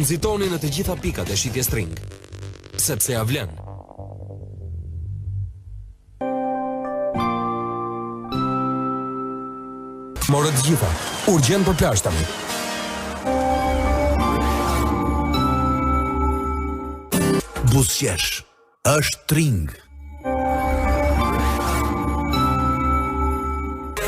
Nxitoni në të gjitha pikat e shitjes string, sepse ja vlen. Morët të gjitha, urgjent për plazh tani. Buzëqesh, është Tring.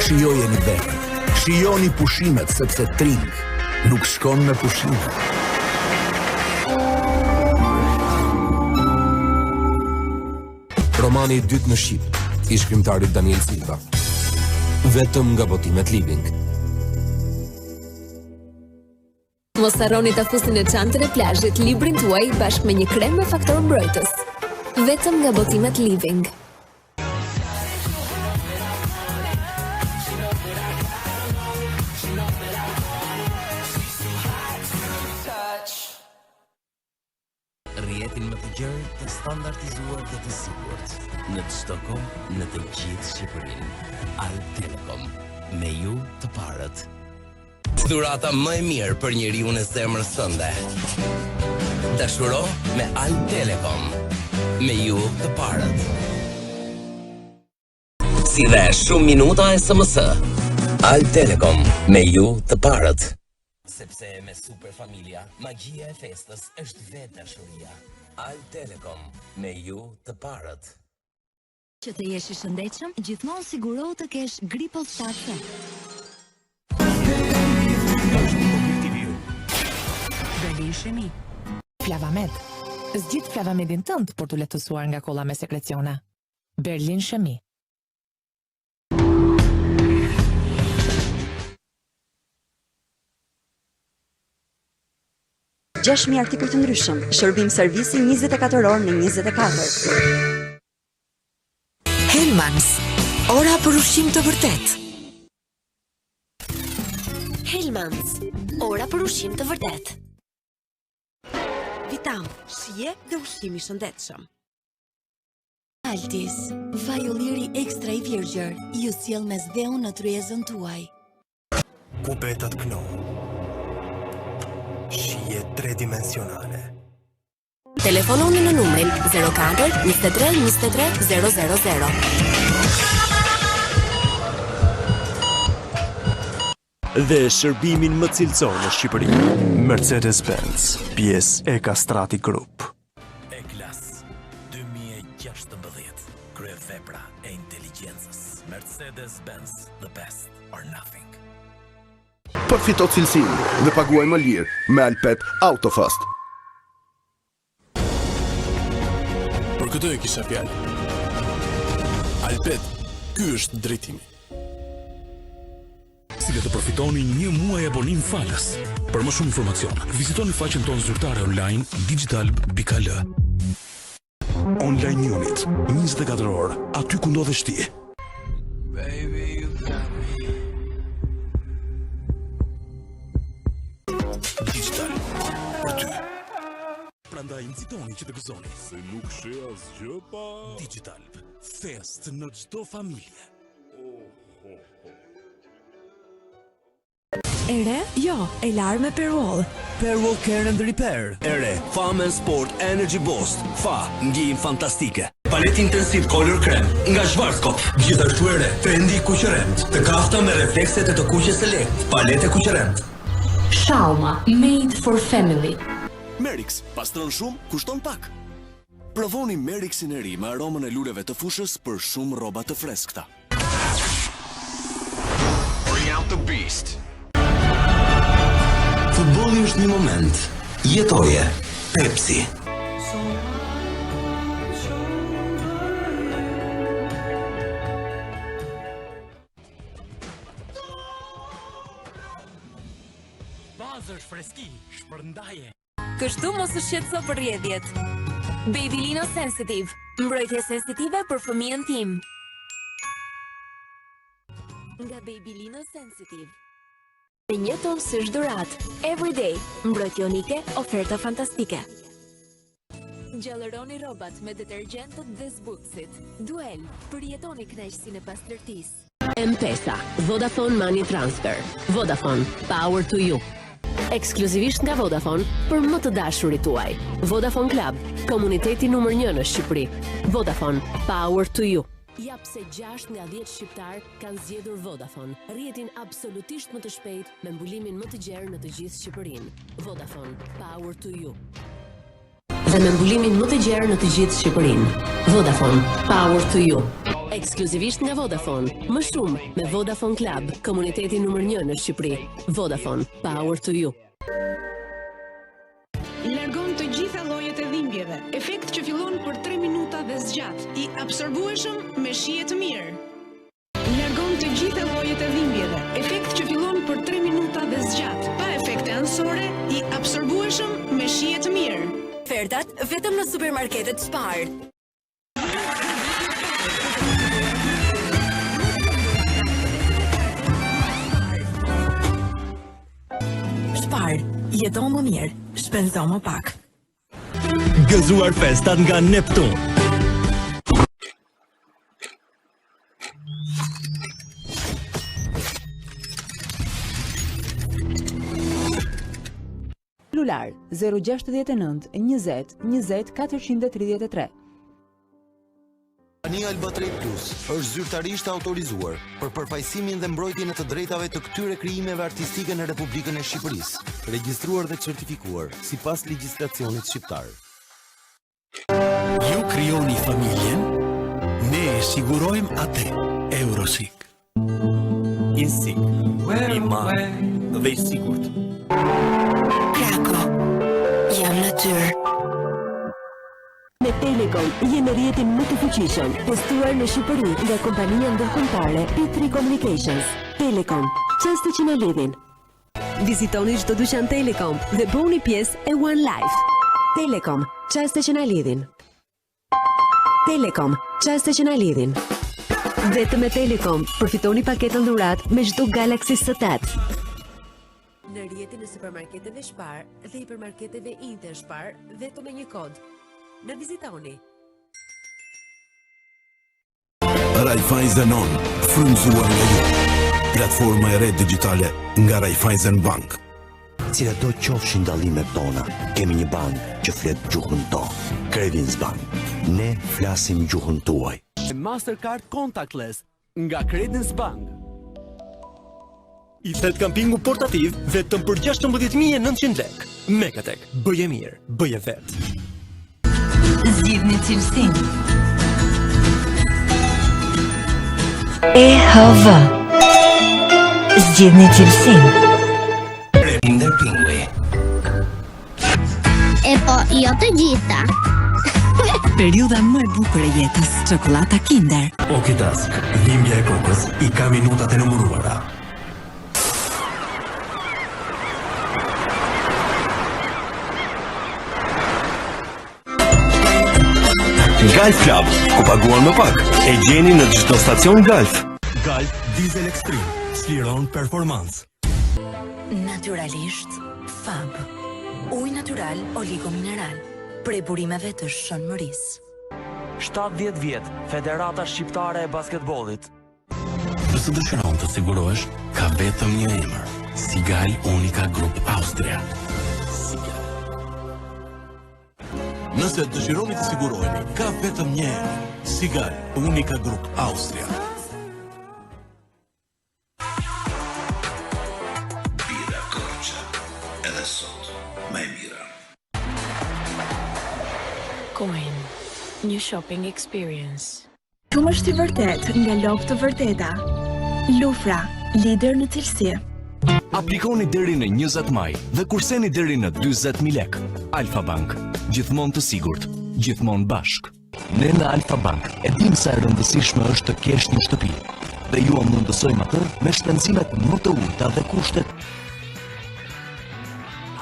Shijojeni bekën, shijoni pushimet sepse Tring nuk shkon me pushime. Romani i dytë në Shqip, i shkrimtarit Daniel Silva. Vetëm nga botimet Living. Mos harroni ta fusni në çantën e plazhit librin tuaj bashkë me një krem me faktor mbrojtës. Vetëm nga botimet Living. Rrjetin më të gjerë, të standardizuar dhe të sigurt. Në çdo kohë, në të gjithë Shqipërinë. Al Telekom, me ju të parët. Dhurata më e mirë për njeriu në zemrës tënde. Dashuro me Al Telekom, me ju të parët. Si dhe shumë minuta SMS. Al Telekom, me ju të parët. Sepse me Super Familja, magjia e festës është vetë dashuria. Al Telekom, me ju të parët. Që të jesh i shëndetshëm, gjithmonë siguro të kesh Gripol 7C. Berlin Shemi. Flavamed. Zgjidh Flavamedin tënd për të lehtësuar nga kolla me sekrecione. Berlin Shemi. 6.000 artikuj të ndryshëm, shërbim servisi 24 orë në 24. Hellmann's, ora për ushqim të vërtet. Hellmann's, ora për ushqim të vërtet. Vitam, shije dhe ushqim i shëndetshëm. Altis, vaj ulliri ekstra i virgjër, ju sjell mes dheu në tryezën tuaj. Kubetat Kno. Shije 3-dimensionale. Telefononi në numrin 04 23 23 000. Dhe shërbimin më cilësor në Shqipëri. Mercedes-Benz, pjesë e Castrati Group. E-Klas 2016. Krye vepra e inteligjencës. Mercedes-Benz, the best or nothing. Përfito cilësinë dhe paguaj më lirë me Alpet Autofast. Për këtë e kisha fjalë. Alpet, ky është drejtimi. Si le të përfitoni një muaj abonim falës. Për më shumë informacion, vizitoni faqen tonë zyrtare online digital.al. Online Unit, 24 orë, aty ku ndodhesh ti. Digital, për ty. Prandaj nxitoni që të gëzoni. Se nuk she asgjë pa Digital. Fest në çdo familje. Ere? Jo, Elar me Perwoll. Perwoll Care and Repair. Ere, Fam and Sport Energy Boost. Fa, ndjejmë fantastike. Palet intensiv Color Krem nga Schwarzkopf. Gjithashtu ere, Fendi kuqërend. Të kafta me reflekset e të kuqes select. Palete kuqërend. Shalma, made for family. Merix, pastron shumë, kushton pak. Provoni Merixin e ri me aromën e luleve të fushës për shumë rroba të freskëta. Bring out the beast. Futbolli është një moment. Jetoje. Pepsi. Bazësh freski, shpërndaje. Kështu mos u shqetëso për rrjedhjet. Babylino Sensitive, mbrojtje sensitive për fëmijën tim. Nga Babylino Sensitive. Me një ton sysh dhurat, everyday, mbrojtje unike, oferta fantastike. Gjallëroni rrobat me detergjentët dhe zbutësit. Duel, përjetoni kënaqësinë e pastërtisë. M-Pesa, Vodafone Money Transfer. Vodafone, power to you. ekskluzivisht nga Vodafone për më të dashurit tuaj. Vodafone Club, komuniteti numër 1 në Shqipëri. Vodafone, power to you. Jap se 6 nga 10 shqiptar kanë zgjedhur Vodafone, rrjetin absolutisht më të shpejt me mbulimin më të gjerë në të gjithë Shqipërinë. Vodafone, power to you. Dhe me mbulimin më të gjerë në të gjithë Shqipërinë. Vodafone, power to you. Ekskluzivisht nga Vodafone, më shumë me Vodafone Club, komuniteti numër 1 në Shqipëri. Vodafone, power to you. Largon të gjitha llojet e dhimbjeve. Efekt që fillon për 3 minuta dhe zgjat. I absorbueshëm me shije të mirë. Largon të gjitha llojet e dhimbjeve. Efekt që fillon për 3 minuta dhe zgjat. Pa efekte anësore, i absorbueshëm me shije të mirë. Ofertat vetëm në supermarketet Spar. Spar, jeton më mirë, shpenzo më pak. Gëzuar festat nga Neptun. Celular 069 20 20 433. Kompania Albatrade Plus është zyrtarisht autorizuar për përfaqësimin dhe mbrojtjen e të drejtave të këtyre krijimeve artistike në Republikën e Shqipërisë, regjistruar dhe certifikuar sipas legjislacionit shqiptar. Ju krijoni familjen, ne e sigurojmë atë. Eurosik. Insik, i madh dhe i sigurt. Krako, jam natyrë. Me Telecom, jemi rrjetin më të fuqishëm, testuar në Shqipëri nga kompania ndërkombëtare P3 Communications. Telecom, çështje që na lidhin. Vizitoni çdo dyqan Telecom dhe bëuni pjesë e One Life. Telecom, çështje që na lidhin. Telecom, çështje që na lidhin. Vetëm me Telecom, përfitoni paketën dhuratë me çdo Galaxy S8. Në rrjetin e supermarketeve Spar dhe hipermarketeve Inter Spar, vetëm me një kod. Në vizitoni. Raiffeisen On, frymzuar nga ju. Platforma e re digjitale nga Raiffeisen Bank. Cilat do qofshin dallimet tona, kemi një bank që flet gjuhën tonë. Credins Bank. Ne flasim gjuhën tuaj. Mastercard Contactless nga Credins Bank. I thet kampingu portativ vetëm për 16.900 lek. Mekatek, bëje mirë, bëje vetë. Zgjidhni cilësinë. EHV. Zgjidhni cilësinë. Kinder Pingui. E po, jo të gjitha. Periudha më e bukur e jetës, çokolata Kinder. Okitask, dhimbja e kokës, i ka minutat e numëruara. Golf Club, ku paguan më pak, e gjeni në çdo stacion Golf. Golf Diesel Extreme, sliron performancë. Naturalisht, Fab. Ujë natyral oligomineral. Prej burimeve të shënmërisë. 70 vjet, Federata Shqiptare e Basketbollit. Nëse dëshiron të sigurohesh, ka vetëm një emër. Sigal Unica Group Austria. Nëse dëshironi të siguroheni, ka vetëm një emër. Sigal Unica Group Austria. Bira Korça, edhe sot më e mira. Coin, një shopping experience. Shumë është i vërtet nga lopë të vërteta. Lufra, lider në cilësi. Aplikoni deri në 20 maj dhe kurseni deri në 40.000 lek. Alfa Bank, gjithmonë të sigurt, gjithmonë bashk. Ne në Alfa Bank e dim sa e rëndësishme është të kesh një shtëpi dhe ju mundësojmë atë me shpenzimet më të ulta dhe kushtet.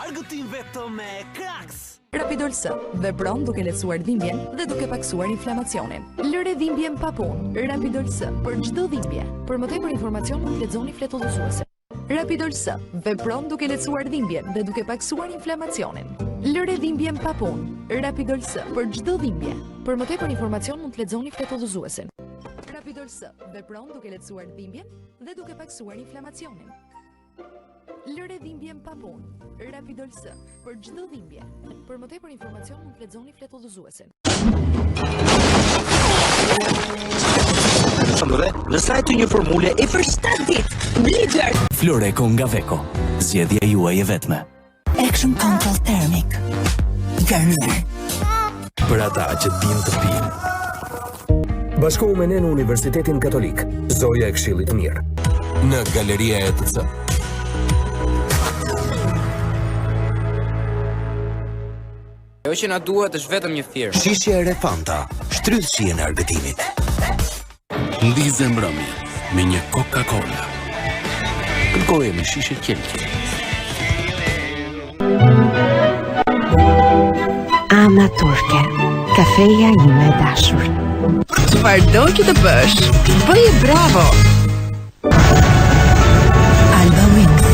Argëtim vetëm me Krax. Rapidol S, vepron duke lehtësuar dhimbjen dhe duke paksuar inflamacionin. Lëre dhimbjen pa punë. Rapidol S për çdo dhimbje. Për më tepër informacion mund të lexoni fletëdhëzuese. Rapidol S, vepron duke lehtësuar dhimbjen dhe duke paksuar inflamacionin. Lëre dhimbjen pa punë. Rapidol S për çdo dhimbje. Për më tepër informacion mund të lexoni fletëdhëzuesin. Rapidol S, vepron duke lehtësuar dhimbjen dhe duke paksuar inflamacionin. Lëre dhimbjen pa punë. Rapidol S për çdo dhimbje. Për më tepër informacion mund të lexoni fletëdhëzuesin. Në sajt të një formule e për 7 ditë. Lider! Floreco nga Veko. Zgjedhja juaj e vetme. Action Control Thermic. Garnier. Për ata që din të pinë. Bashkohu me ne në Universitetin Katolik, Zoja e Këshillit të Mirë. Në Galeria ETC. Ajo që na duhet është vetëm një thirrje. Shishja e re Fanta, shtrydh shijen e argëtimit. Ndizë mbrëmje me një Coca-Cola. Kërkoje me shishe qelqe. Ana Turke. Kafeja ime e dashur. Çfarëdo që të bësh, bëje bravo. Alba Wings.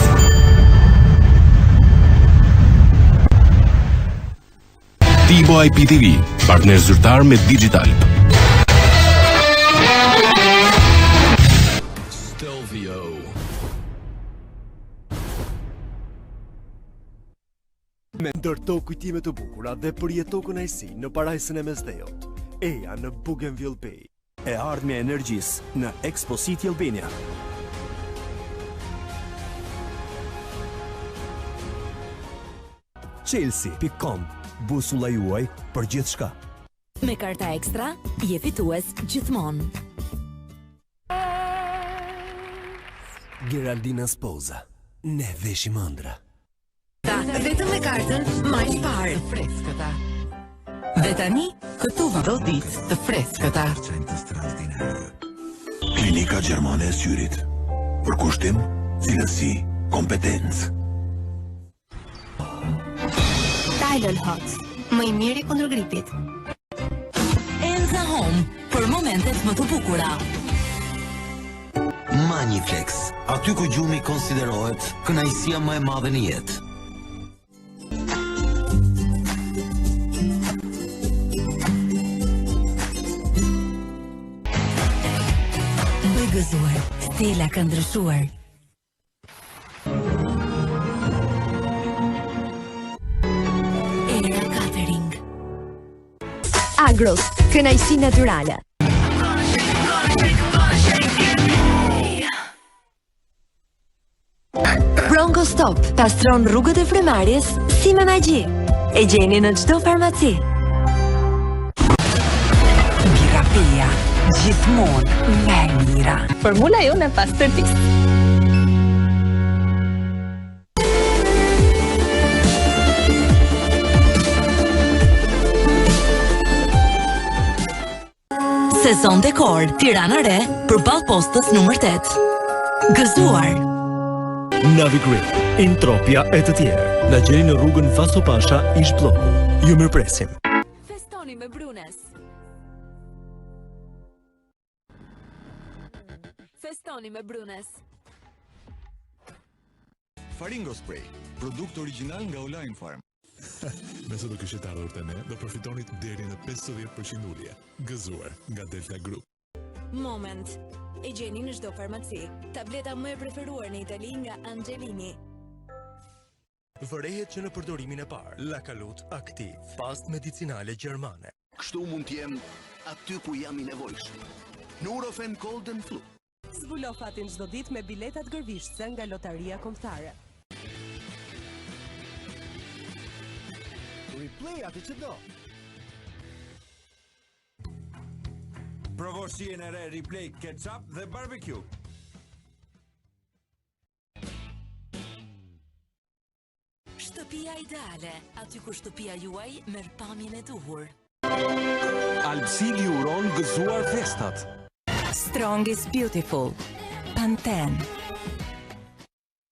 Tibo IPTV, partner zyrtar me Digitalp. Stelvio. Me ndërto kujtime të bukura dhe përjeto kënaqësi në parajsën e Mesdheut. Eja në Bougainville Bay. E ardhmja e energjisë në Expo City Albania. Chelsea.com, busulla juaj për gjithçka. Me karta ekstra, je fitues gjithmonë. Geraldina Sposa. Ne veshim ëndra. Vetëm me kartën MySpar. Freskëta. Dhe tani, këtu va do ditë të freskëta. Klinika Gjermane e Syrit. Për kushtim, cilësi, kompetencë. Tylenol Hot, më i miri kundër gripit. Enza Home, për momentet më të bukura. Maniflex, aty ku gjumi konsiderohet kënaqësia më e madhe në jetë. Gëzuar, stela ka ndryshuar. Era Catering. Agros, kënaqësi natyrale. Bronco Stop, pastron rrugët e frymarrjes si me magji. E gjeni në çdo farmaci. Birapia. Gjithmonë me mira. Formula jonë e pastërtisë. Sezon dekor, Tirana Re, përballë postës numër 8. Gëzuar. Navigrid, Intropia e të tjerë. Na gjeni në rrugën Vaso Pasha, Ish Blloku. Ju mirëpresim. Festoni me Brunes. Festoni me Brunes. Faringo Spray, produkt original nga Online Farm. Me së do kishit ardhur të ne, do përfitonit deri në 50% ulje. Gëzuar nga Delta Group. Moment. E gjeni në çdo farmaci. Tableta më e preferuar në Itali nga Angelini. Vërehet që në përdorimin e parë, Lakalut Aktiv, pastë medicinale gjermane. Kështu mund t'jem aty ku jam i nevojshëm. Nurofen Golden Flu. Zbulo fatin çdo ditë me biletat gërvishtëse nga Lotaria Kombëtare. Replay atë që do. Provo shijen e re Replay Ketchup dhe Barbecue. Shtëpia ideale, aty ku shtëpia juaj merr pamjen e duhur. Alpsili uron gëzuar festat. Strong is beautiful. Pantene.